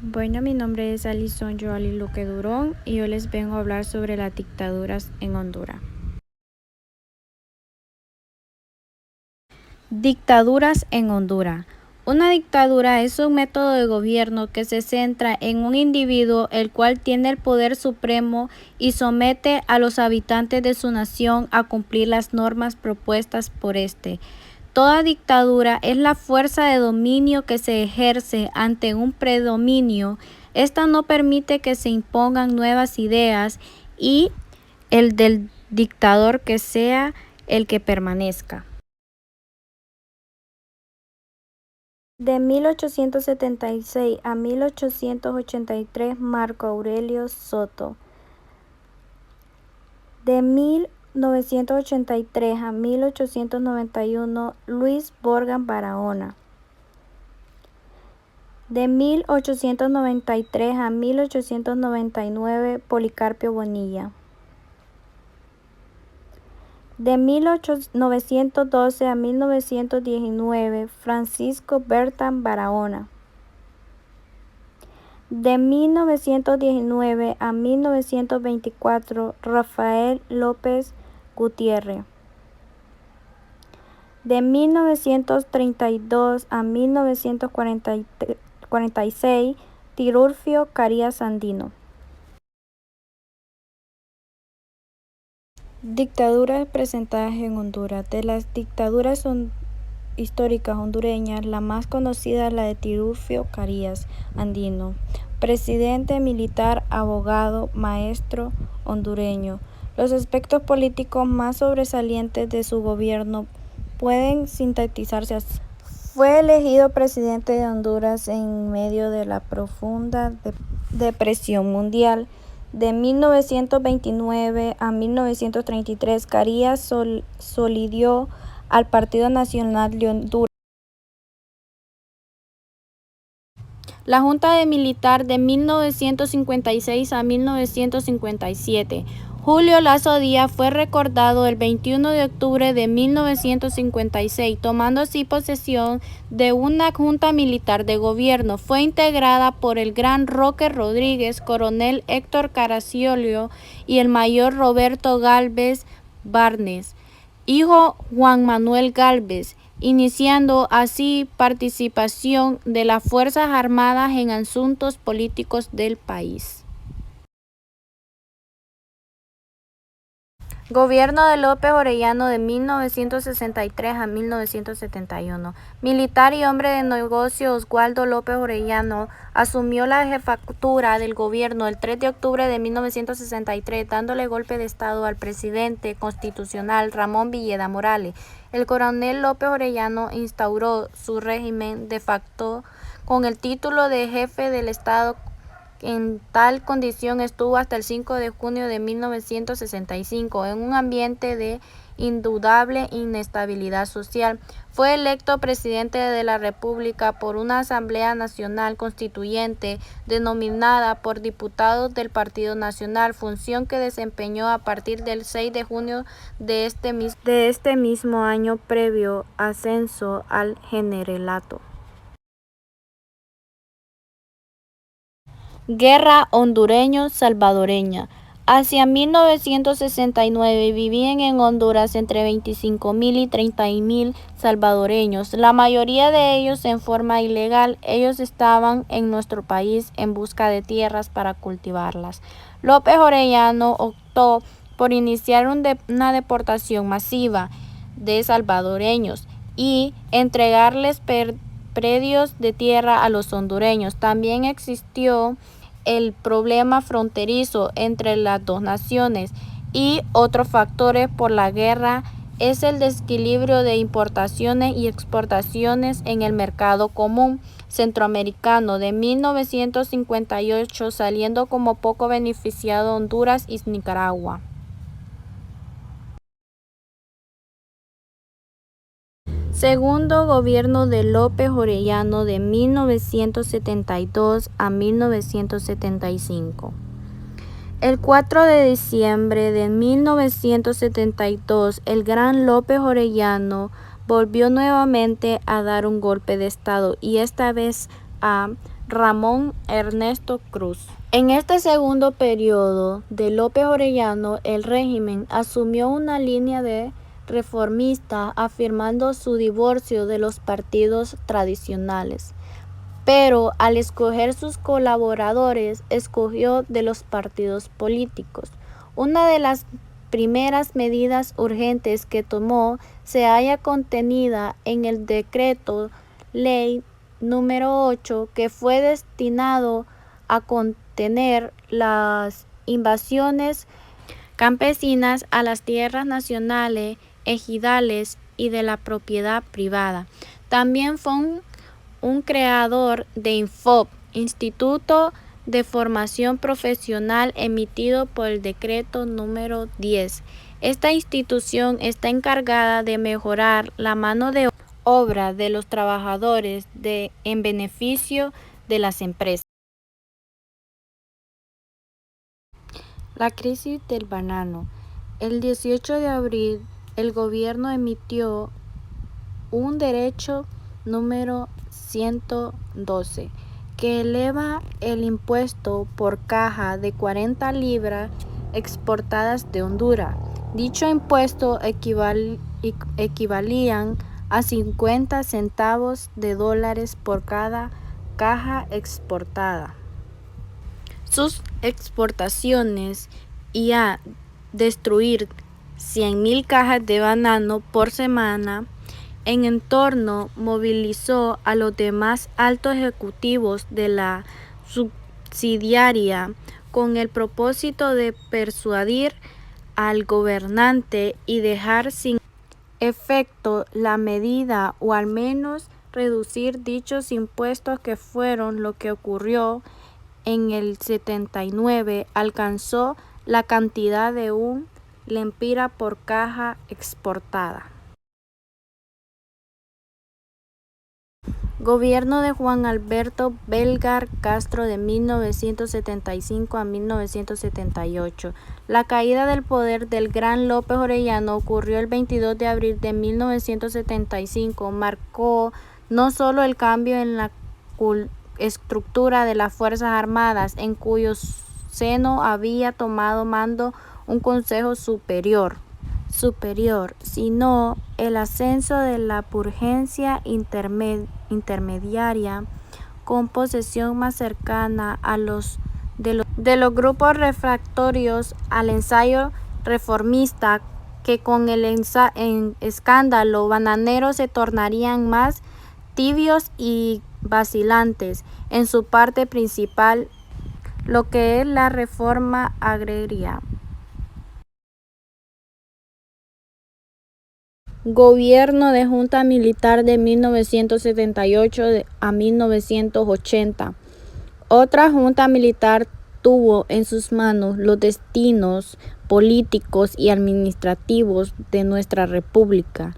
Bueno, mi nombre es Alison Joali Luque Durón y yo les vengo a hablar sobre las dictaduras en Honduras. Dictaduras en Honduras. Una dictadura es un método de gobierno que se centra en un individuo el cual tiene el poder supremo y somete a los habitantes de su nación a cumplir las normas propuestas por éste. Toda dictadura es la fuerza de dominio que se ejerce ante un predominio. Esta no permite que se impongan nuevas ideas y el del dictador que sea el que permanezca. De 1876 a 1883, Marco Aurelio Soto. De 1983 a 1891, Luis Borgan Barahona. De 1893 a 1899, Policarpio Bonilla. De 1912 a 1919, Francisco Bertrand Barahona. De 1919 a 1924, Rafael López Gutiérrez. De 1932 a 1946, Tirulfo Carías Andino. Dictaduras presentadas en Honduras. De las dictaduras históricas hondureñas, la más conocida es la de Tirulfo Carías Andino, presidente militar, abogado, maestro hondureño. Los aspectos políticos más sobresalientes de su gobierno pueden sintetizarse así. Fue elegido presidente de Honduras en medio de la profunda depresión mundial. De 1929 a 1933, Carías solidió al Partido Nacional de Honduras. La Junta Militar de 1956 a 1957. Julio Lazo Díaz fue recordado el 21 de octubre de 1956, tomando así posesión de una junta militar de gobierno. Fue integrada por el gran Roque Rodríguez, coronel Héctor Caraciolio y el mayor Roberto Gálvez Barnes, hijo Juan Manuel Gálvez, iniciando así participación de las Fuerzas Armadas en asuntos políticos del país. Gobierno de López Orellano de 1963 a 1971. Militar y hombre de negocio Oswaldo López Orellano asumió la jefatura del gobierno el 3 de octubre de 1963, dándole golpe de estado al presidente constitucional Ramón Villeda Morales. El coronel López Orellano instauró su régimen de facto con el título de jefe del Estado. En tal condición estuvo hasta el 5 de junio de 1965, en un ambiente de indudable inestabilidad social. Fue electo presidente de la República por una Asamblea Nacional Constituyente denominada por diputados del Partido Nacional, función que desempeñó a partir del 6 de junio de este mismo año, previo ascenso al generalato. Guerra hondureño-salvadoreña. Hacia 1969 vivían en Honduras entre 25.000 y 30.000 salvadoreños, la mayoría de ellos en forma ilegal. Ellos estaban en nuestro país en busca de tierras para cultivarlas. López Orellano optó por iniciar una deportación masiva de salvadoreños y entregarles predios de tierra a los hondureños. También existió el problema fronterizo entre las dos naciones y otros factores por la guerra es el desequilibrio de importaciones y exportaciones en el mercado común centroamericano de 1958, saliendo como poco beneficiado Honduras y Nicaragua. Segundo gobierno de López Orellano de 1972 a 1975. El 4 de diciembre de 1972, el gran López Orellano volvió nuevamente a dar un golpe de estado y esta vez a Ramón Ernesto Cruz. En este segundo periodo de López Orellano, el régimen asumió una línea de reformista, afirmando su divorcio de los partidos tradicionales. Pero al escoger sus colaboradores, escogió de los partidos políticos. Una de las primeras medidas urgentes que tomó se halla contenida en el decreto ley número 8, que fue destinado a contener las invasiones campesinas a las tierras nacionales, ejidales y de la propiedad privada. También fue un creador de INFOP, Instituto de Formación Profesional, emitido por el decreto número 10. Esta institución está encargada de mejorar la mano de obra de los trabajadores en beneficio de las empresas. La crisis del banano. El 18 de abril, el gobierno emitió un derecho número 112, que eleva el impuesto por caja de 40 libras exportadas de Honduras. Dicho impuesto equivalían a 50 centavos de dólares por cada caja exportada. Sus exportaciones y a destruir 100,000 cajas de banano por semana. En entorno movilizó a los demás altos ejecutivos de la subsidiaria con el propósito de persuadir al gobernante y dejar sin efecto la medida, o al menos reducir dichos impuestos, que fueron lo que ocurrió. En el 79 alcanzó la cantidad de 1 lempira por caja exportada. Gobierno de Juan Alberto Belgar Castro de 1975 a 1978. La caída del poder del gran López Orellano ocurrió el 22 de abril de 1975. Marcó no solo el cambio en la estructura de las Fuerzas Armadas, en cuyo seno había tomado mando un Consejo Superior, sino el ascenso de la burguesía intermediaria, con posesión más cercana a los grupos refractorios al ensayo reformista, que con el escándalo bananero se tornarían más tibios y vacilantes en su parte principal, lo que es la reforma agraria. Gobierno de Junta Militar de 1978 a 1980. Otra junta militar tuvo en sus manos los destinos políticos y administrativos de nuestra república.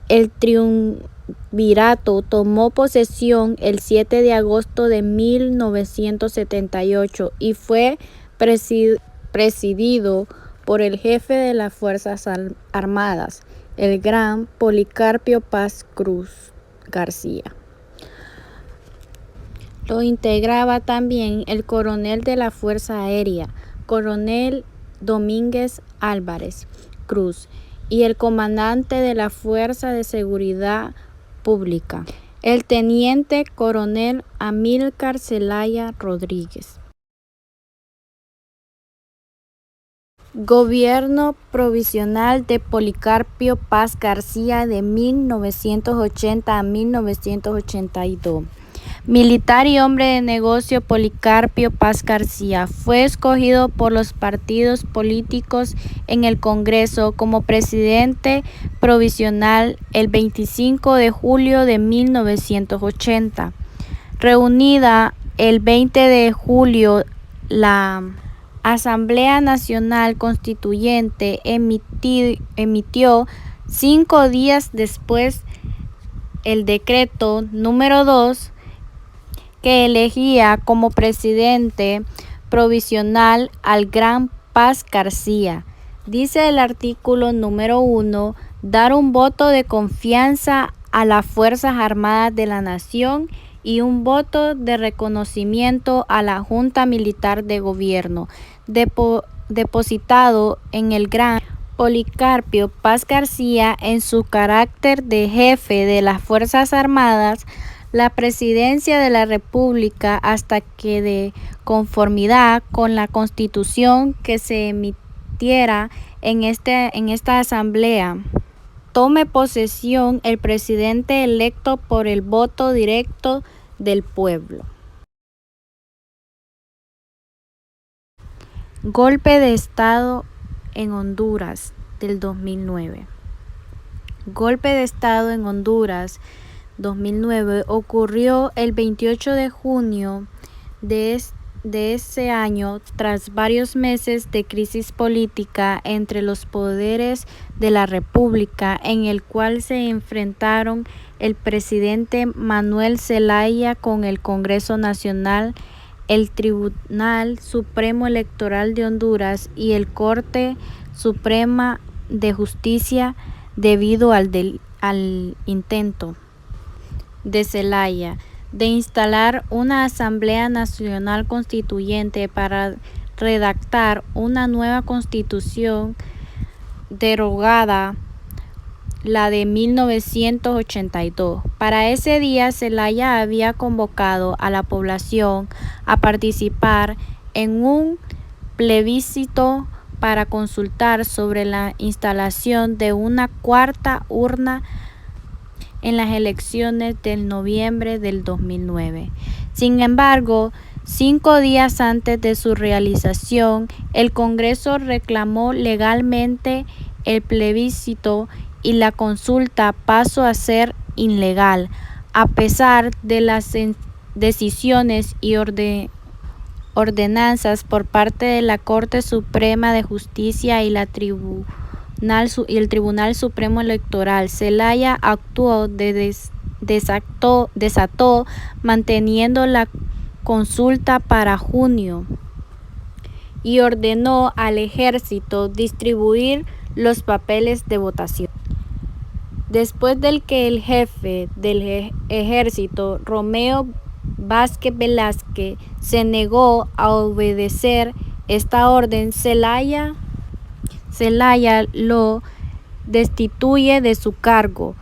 El triunvirato tomó posesión el 7 de agosto de 1978 y fue presidido por el jefe de las Fuerzas Armadas, el gran Policarpio Paz Cruz García. Lo integraba también el coronel de la Fuerza Aérea, coronel Domínguez Álvarez Cruz, y el comandante de la Fuerza de Seguridad Pública, el teniente coronel Amílcar Zelaya Rodríguez. Gobierno provisional de Policarpio Paz García de 1980 a 1982. Militar y hombre de negocio Policarpio Paz García fue escogido por los partidos políticos en el Congreso como presidente provisional el 25 de julio de 1980. Reunida el 20 de julio, la Asamblea Nacional Constituyente emitió 5 días después el decreto número 2, que elegía como presidente provisional al gran Paz García. Dice el artículo número 1, dar un voto de confianza a las Fuerzas Armadas de la Nación y un voto de reconocimiento a la Junta Militar de Gobierno, depositado en el gran Policarpio Paz García en su carácter de jefe de las Fuerzas Armadas, la presidencia de la República hasta que, de conformidad con la Constitución que se emitiera en esta asamblea, tome posesión el presidente electo por el voto directo del pueblo. Golpe de Estado en Honduras del 2009. Golpe de Estado en Honduras 2009 ocurrió el 28 de junio de ese año, tras varios meses de crisis política entre los poderes de la República, en el cual se enfrentaron el presidente Manuel Zelaya con el Congreso Nacional, el Tribunal Supremo Electoral de Honduras y el Corte Suprema de Justicia, debido al intento de Zelaya de instalar una Asamblea Nacional Constituyente para redactar una nueva constitución derogada la de 1982. Para ese día, Zelaya había convocado a la población a participar en un plebiscito para consultar sobre la instalación de una cuarta urna en las elecciones de noviembre del 2009. Sin embargo, 5 días antes de su realización, el Congreso reclamó legalmente el plebiscito y la consulta pasó a ser ilegal, a pesar de las decisiones y ordenanzas por parte de la Corte Suprema de Justicia y el Tribunal Supremo Electoral. Zelaya actuó desató, manteniendo la consulta para junio, y ordenó al ejército distribuir los papeles de votación. Después del que el jefe del ejército, Romeo Vázquez Velázquez, se negó a obedecer esta orden, Zelaya lo destituye de su cargo,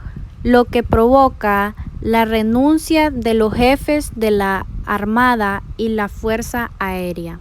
lo que provoca la renuncia de los jefes de la Armada y la Fuerza Aérea.